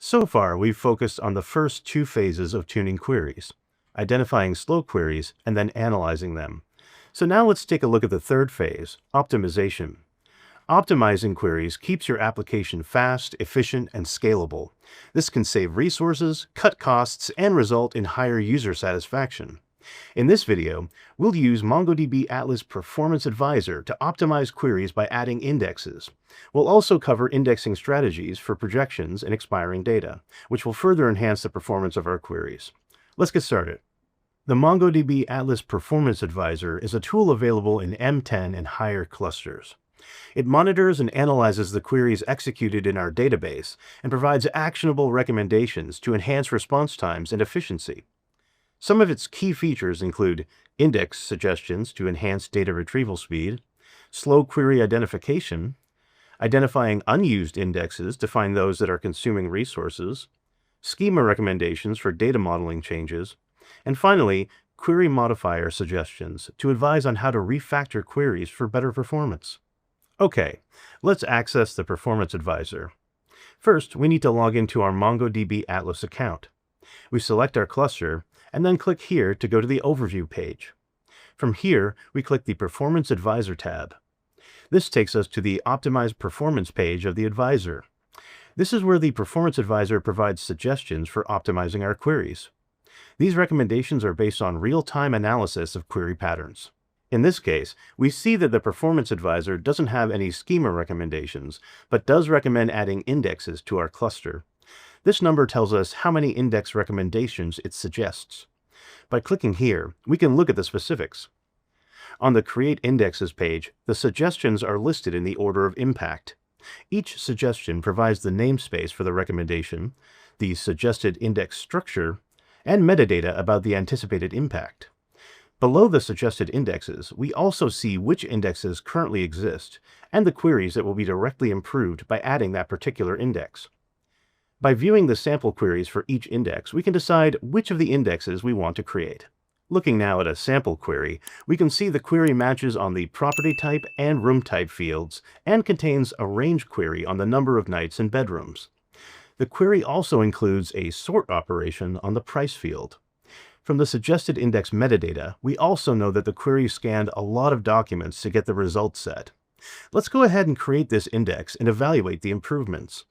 So far, we've focused on the first two phases of tuning queries, identifying slow queries and then analyzing them. So now let's take a look at the third phase, optimization. Optimizing queries keeps your application fast, efficient, and scalable. This can save resources, cut costs, and result in higher user satisfaction. In this video, we'll use MongoDB Atlas Performance Advisor to optimize queries by adding indexes. We'll also cover indexing strategies for projections and expiring data, which will further enhance the performance of our queries. Let's get started. The MongoDB Atlas Performance Advisor is a tool available in M10 and higher clusters. It monitors and analyzes the queries executed in our database and provides actionable recommendations to enhance response times and efficiency. Some of its key features include index suggestions to enhance data retrieval speed, slow query identification, identifying unused indexes to find those that are consuming resources, schema recommendations for data modeling changes, and finally, query modifier suggestions to advise on how to refactor queries for better performance. Okay, let's access the Performance Advisor. First, we need to log into our MongoDB Atlas account. We select our cluster and then click here to go to the Overview page. From here, we click the Performance Advisor tab. This takes us to the Optimize Performance page of the Advisor. This is where the Performance Advisor provides suggestions for optimizing our queries. These recommendations are based on real-time analysis of query patterns. In this case, we see that the Performance Advisor doesn't have any schema recommendations, but does recommend adding indexes to our cluster. This number tells us how many index recommendations it suggests. By clicking here, we can look at the specifics. On the Create Indexes page, the suggestions are listed in the order of impact. Each suggestion provides the namespace for the recommendation, the suggested index structure, and metadata about the anticipated impact. Below the suggested indexes, we also see which indexes currently exist and the queries that will be directly improved by adding that particular index. By viewing the sample queries for each index, we can decide which of the indexes we want to create. Looking now at a sample query, we can see the query matches on the property type and room type fields and contains a range query on the number of nights and bedrooms. The query also includes a sort operation on the price field. From the suggested index metadata, we also know that the query scanned a lot of documents to get the result set. Let's go ahead and create this index and evaluate the improvements.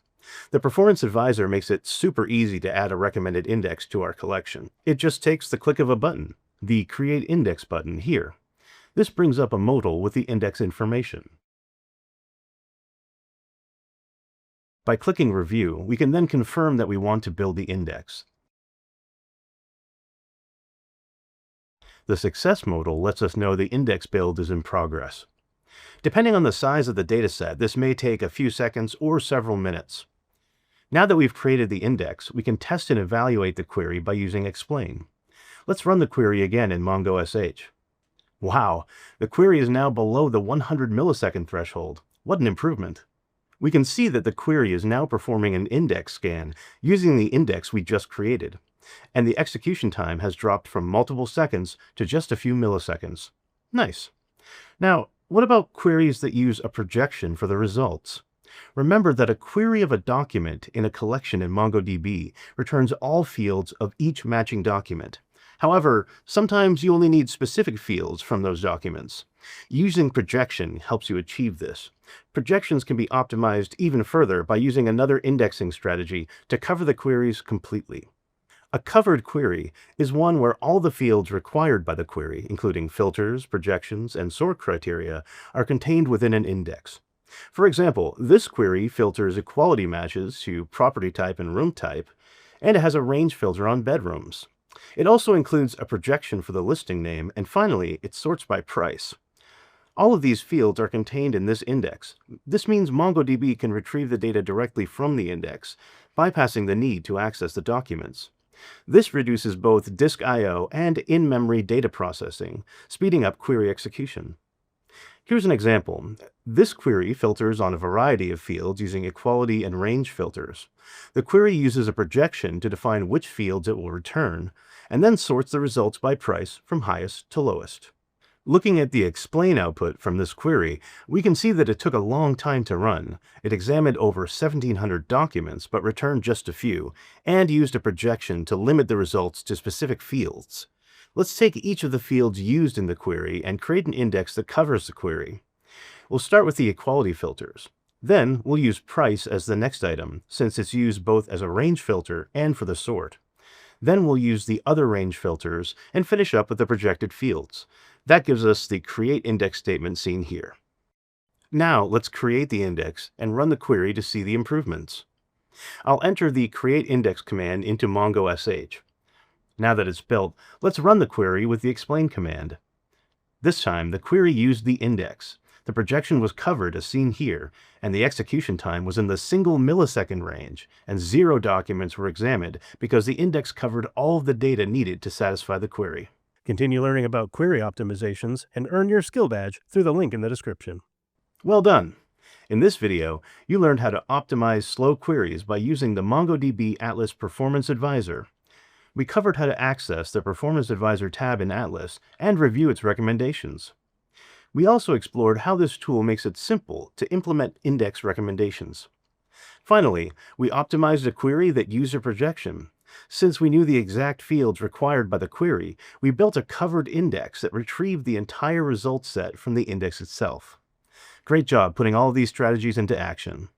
The Performance Advisor makes it super easy to add a recommended index to our collection. It just takes the click of a button, the Create Index button here. This brings up a modal with the index information. By clicking Review, we can then confirm that we want to build the index. The success modal lets us know the index build is in progress. Depending on the size of the dataset, this may take a few seconds or several minutes. Now that we've created the index, we can test and evaluate the query by using explain. Let's run the query again in MongoSH. Wow, the query is now below the 100 millisecond threshold. What an improvement! We can see that the query is now performing an index scan using the index we just created, and the execution time has dropped from multiple seconds to just a few milliseconds. Nice. Now, what about queries that use a projection for the results? Remember that a query of a document in a collection in MongoDB returns all fields of each matching document. However, sometimes you only need specific fields from those documents. Using projection helps you achieve this. Projections can be optimized even further by using another indexing strategy to cover the queries completely. A covered query is one where all the fields required by the query, including filters, projections, and sort criteria, are contained within an index. For example, this query filters equality matches to property type and room type, and it has a range filter on bedrooms. It also includes a projection for the listing name, and finally, it sorts by price. All of these fields are contained in this index. This means MongoDB can retrieve the data directly from the index, bypassing the need to access the documents. This reduces both disk I/O and in-memory data processing, speeding up query execution. Here's an example. This query filters on a variety of fields using equality and range filters. The query uses a projection to define which fields it will return, and then sorts the results by price from highest to lowest. Looking at the explain output from this query, we can see that it took a long time to run. It examined over 1,700 documents but returned just a few, and used a projection to limit the results to specific fields. Let's take each of the fields used in the query and create an index that covers the query. We'll start with the equality filters. Then we'll use price as the next item, since it's used both as a range filter and for the sort. Then we'll use the other range filters and finish up with the projected fields. That gives us the create index statement seen here. Now let's create the index and run the query to see the improvements. I'll enter the create index command into MongoSH. Now that it's built, let's run the query with the explain command. This time, the query used the index. The projection was covered as seen here, and the execution time was in the single millisecond range, and 0 documents were examined because the index covered all of the data needed to satisfy the query. Continue learning about query optimizations and earn your skill badge through the link in the description. Well done! In this video, you learned how to optimize slow queries by using the MongoDB Atlas Performance Advisor. We covered how to access the Performance Advisor tab in Atlas and review its recommendations. We also explored how this tool makes it simple to implement index recommendations. Finally, we optimized a query that used a projection. Since we knew the exact fields required by the query, we built a covered index that retrieved the entire result set from the index itself. Great job putting all of these strategies into action.